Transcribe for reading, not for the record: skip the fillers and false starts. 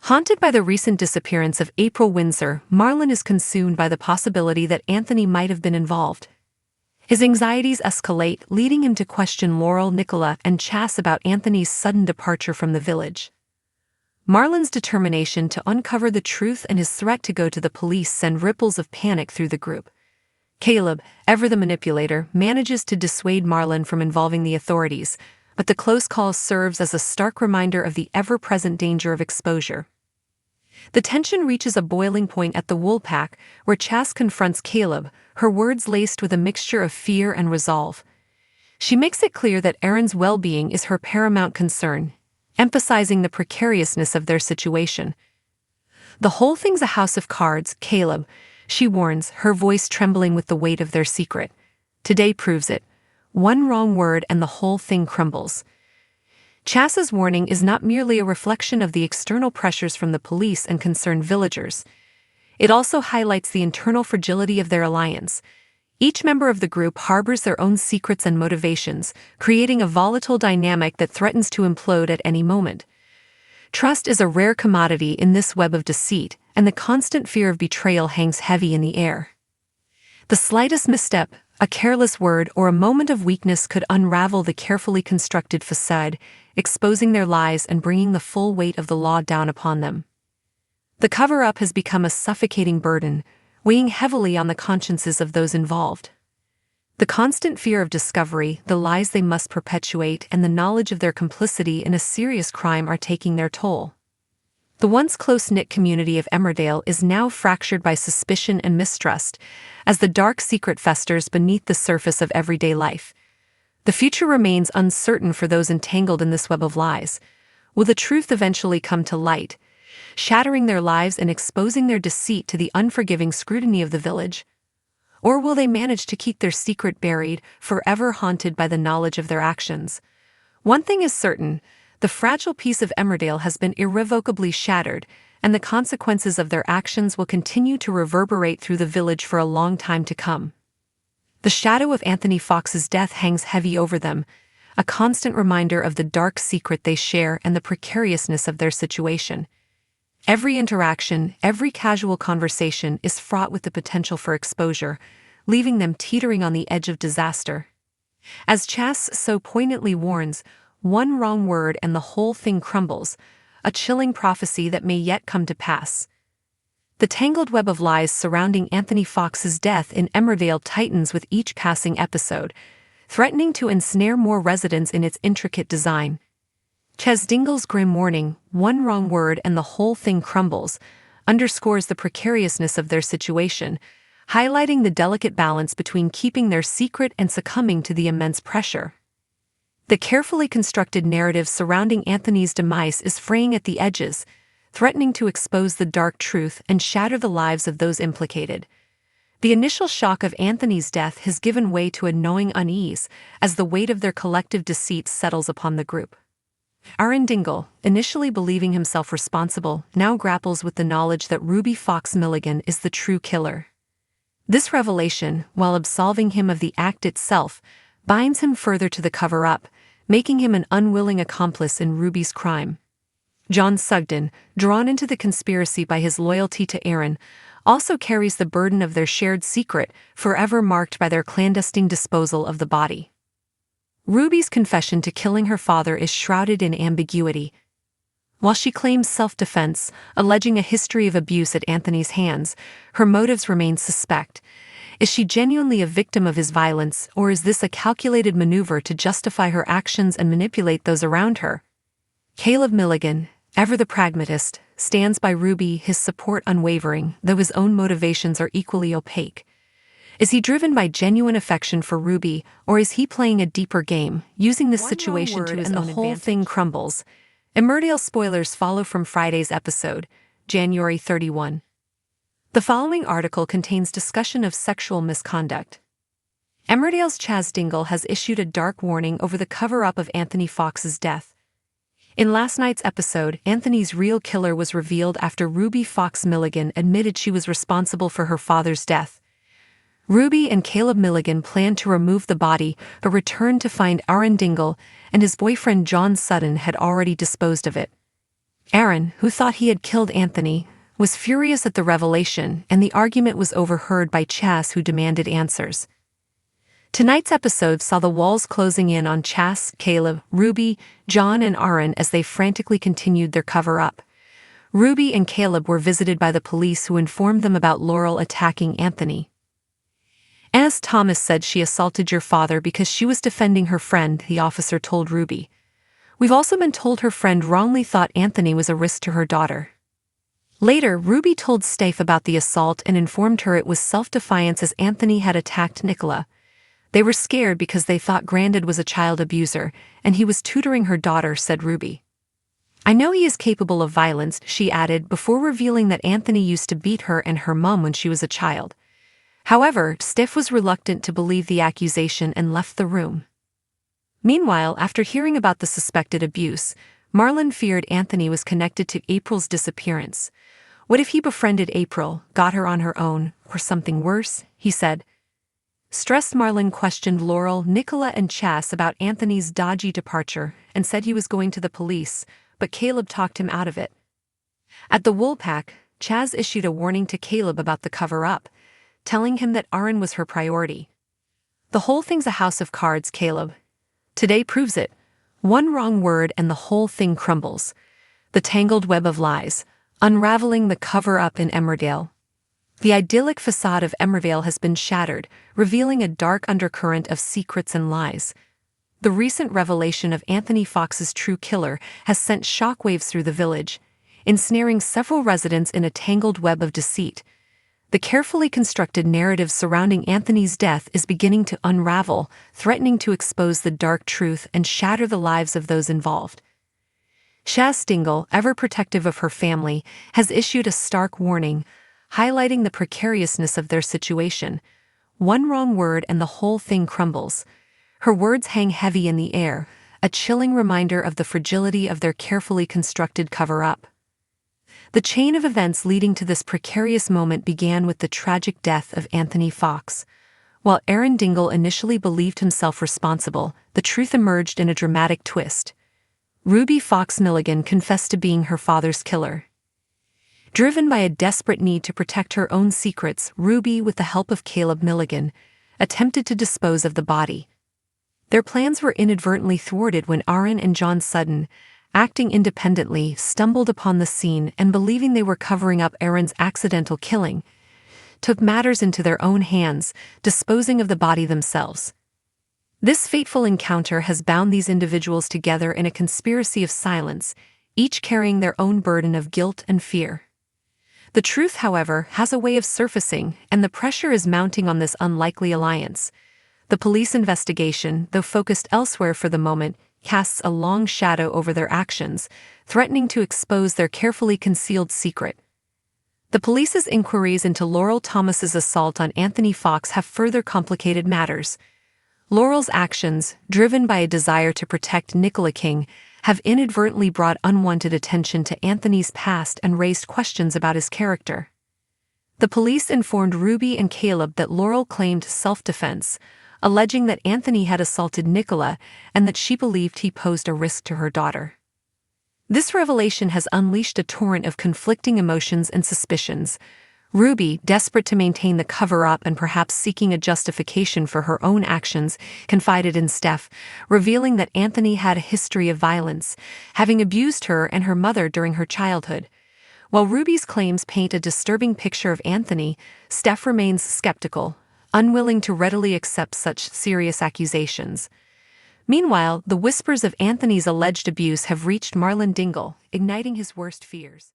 Haunted by the recent disappearance of April Windsor, Marlon is consumed by the possibility that Anthony might have been involved. His anxieties escalate, leading him to question Laurel, Nicola, and Chas about Anthony's sudden departure from the village. Marlon's determination to uncover the truth and his threat to go to the police send ripples of panic through the group. Caleb, ever the manipulator, manages to dissuade Marlon from involving the authorities, but the close call serves as a stark reminder of the ever-present danger of exposure. The tension reaches a boiling point at the Woolpack, where Chas confronts Caleb, her words laced with a mixture of fear and resolve. She makes it clear that Aaron's well-being is her paramount concern, emphasizing the precariousness of their situation. "The whole thing's a house of cards, Caleb," she warns, her voice trembling with the weight of their secret. "Today proves it. One wrong word and the whole thing crumbles." Chas's warning is not merely a reflection of the external pressures from the police and concerned villagers. It also highlights the internal fragility of their alliance. Each member of the group harbors their own secrets and motivations, creating a volatile dynamic that threatens to implode at any moment. Trust is a rare commodity in this web of deceit, and the constant fear of betrayal hangs heavy in the air. The slightest misstep, a careless word, or a moment of weakness could unravel the carefully constructed facade, exposing their lies and bringing the full weight of the law down upon them. The cover-up has become a suffocating burden, weighing heavily on the consciences of those involved. The constant fear of discovery, the lies they must perpetuate, and the knowledge of their complicity in a serious crime are taking their toll. The once close-knit community of Emmerdale is now fractured by suspicion and mistrust, as the dark secret festers beneath the surface of everyday life. The future remains uncertain for those entangled in this web of lies. Will the truth eventually come to light, shattering their lives and exposing their deceit to the unforgiving scrutiny of the village? Or will they manage to keep their secret buried, forever haunted by the knowledge of their actions? One thing is certain: the fragile peace of Emmerdale has been irrevocably shattered, and the consequences of their actions will continue to reverberate through the village for a long time to come. The shadow of Anthony Fox's death hangs heavy over them, a constant reminder of the dark secret they share and the precariousness of their situation. Every interaction, every casual conversation is fraught with the potential for exposure, leaving them teetering on the edge of disaster. As Chas so poignantly warns, one wrong word and the whole thing crumbles, a chilling prophecy that may yet come to pass. The tangled web of lies surrounding Anthony Fox's death in Emmerdale tightens with each passing episode, threatening to ensnare more residents in its intricate design. Dingle's grim warning, "One wrong word and the whole thing crumbles," underscores the precariousness of their situation, highlighting the delicate balance between keeping their secret and succumbing to the immense pressure. The carefully constructed narrative surrounding Anthony's demise is fraying at the edges, threatening to expose the dark truth and shatter the lives of those implicated. The initial shock of Anthony's death has given way to a gnawing unease as the weight of their collective deceit settles upon the group. Dingle, initially believing himself responsible, now grapples with the knowledge that Ruby Fox Milligan is the true killer. This revelation, while absolving him of the act itself, binds him further to the cover-up, making him an unwilling accomplice in Ruby's crime. John Sugden, drawn into the conspiracy by his loyalty to Aaron, also carries the burden of their shared secret, forever marked by their clandestine disposal of the body. Ruby's confession to killing her father is shrouded in ambiguity. While she claims self-defense, alleging a history of abuse at Anthony's hands, her motives remain suspect. Is she genuinely a victim of his violence, or is this a calculated maneuver to justify her actions and manipulate those around her? Caleb Milligan, ever the pragmatist, stands by Ruby, his support unwavering, though his own motivations are equally opaque. Is he driven by genuine affection for Ruby, or is he playing a deeper game, using this situation to his own advantage? The whole thing crumbles. Emmerdale spoilers follow from Friday's episode, January 31. The following article contains discussion of sexual misconduct. Emmerdale's Chas Dingle has issued a dark warning over the cover-up of Anthony Fox's death. In last night's episode, Anthony's real killer was revealed after Ruby Fox Milligan admitted she was responsible for her father's death. Ruby and Caleb Milligan planned to remove the body, but returned to find Dingle and his boyfriend John Sudden had already disposed of it. Aaron, who thought he had killed Anthony, was furious at the revelation, and the argument was overheard by Chas, who demanded answers. Tonight's episode saw the walls closing in on Chas, Caleb, Ruby, John, and Aaron as they frantically continued their cover-up. Ruby and Caleb were visited by the police, who informed them about Laurel attacking Anthony. As Thomas said, she assaulted your father because she was defending her friend, the officer told Ruby. We've also been told her friend wrongly thought Anthony was a risk to her daughter. Later, Ruby told Steph about the assault and informed her it was self-defiance as Anthony had attacked Nicola. They were scared because they thought Grandad was a child abuser, and he was tutoring her daughter, said Ruby. I know he is capable of violence, she added, before revealing that Anthony used to beat her and her mum when she was a child. However, Steph was reluctant to believe the accusation and left the room. Meanwhile, after hearing about the suspected abuse, Marlon feared Anthony was connected to April's disappearance. What if he befriended April, got her on her own, or something worse, he said. Stressed, Marlon questioned Laurel, Nicola, and Chas about Anthony's dodgy departure and said he was going to the police, but Caleb talked him out of it. At the Woolpack, Chas issued a warning to Caleb about the cover-up, telling him that Aaron was her priority. The whole thing's a house of cards, Caleb. Today proves it. One wrong word and the whole thing crumbles. The tangled web of lies, unraveling the cover-up in Emmerdale. The idyllic facade of Emmerdale has been shattered, revealing a dark undercurrent of secrets and lies. The recent revelation of Anthony Fox's true killer has sent shockwaves through the village, ensnaring several residents in a tangled web of deceit. The carefully constructed narrative surrounding Anthony's death is beginning to unravel, threatening to expose the dark truth and shatter the lives of those involved. Dingle, ever protective of her family, has issued a stark warning, highlighting the precariousness of their situation. One wrong word and the whole thing crumbles. Her words hang heavy in the air, a chilling reminder of the fragility of their carefully constructed cover-up. The chain of events leading to this precarious moment began with the tragic death of Anthony Fox. While Aaron Dingle initially believed himself responsible, the truth emerged in a dramatic twist. Ruby Fox Milligan confessed to being her father's killer. Driven by a desperate need to protect her own secrets, Ruby, with the help of Caleb Milligan, attempted to dispose of the body. Their plans were inadvertently thwarted when Aaron and John Sudden, acting independently, stumbled upon the scene and, believing they were covering up Aaron's accidental killing, took matters into their own hands, disposing of the body themselves. This fateful encounter has bound these individuals together in a conspiracy of silence, each carrying their own burden of guilt and fear. The truth, however, has a way of surfacing, and the pressure is mounting on this unlikely alliance. The police investigation, though focused elsewhere for the moment, casts a long shadow over their actions, threatening to expose their carefully concealed secret. The police's inquiries into Laurel Thomas's assault on Anthony Fox have further complicated matters. Laurel's actions, driven by a desire to protect Nicola King, have inadvertently brought unwanted attention to Anthony's past and raised questions about his character. The police informed Ruby and Caleb that Laurel claimed self-defense, alleging that Anthony had assaulted Nicola and that she believed he posed a risk to her daughter. This revelation has unleashed a torrent of conflicting emotions and suspicions. Ruby, desperate to maintain the cover-up and perhaps seeking a justification for her own actions, confided in Steph, revealing that Anthony had a history of violence, having abused her and her mother during her childhood. While Ruby's claims paint a disturbing picture of Anthony, Steph remains skeptical, unwilling to readily accept such serious accusations. Meanwhile, the whispers of Anthony's alleged abuse have reached Marlon Dingle, igniting his worst fears.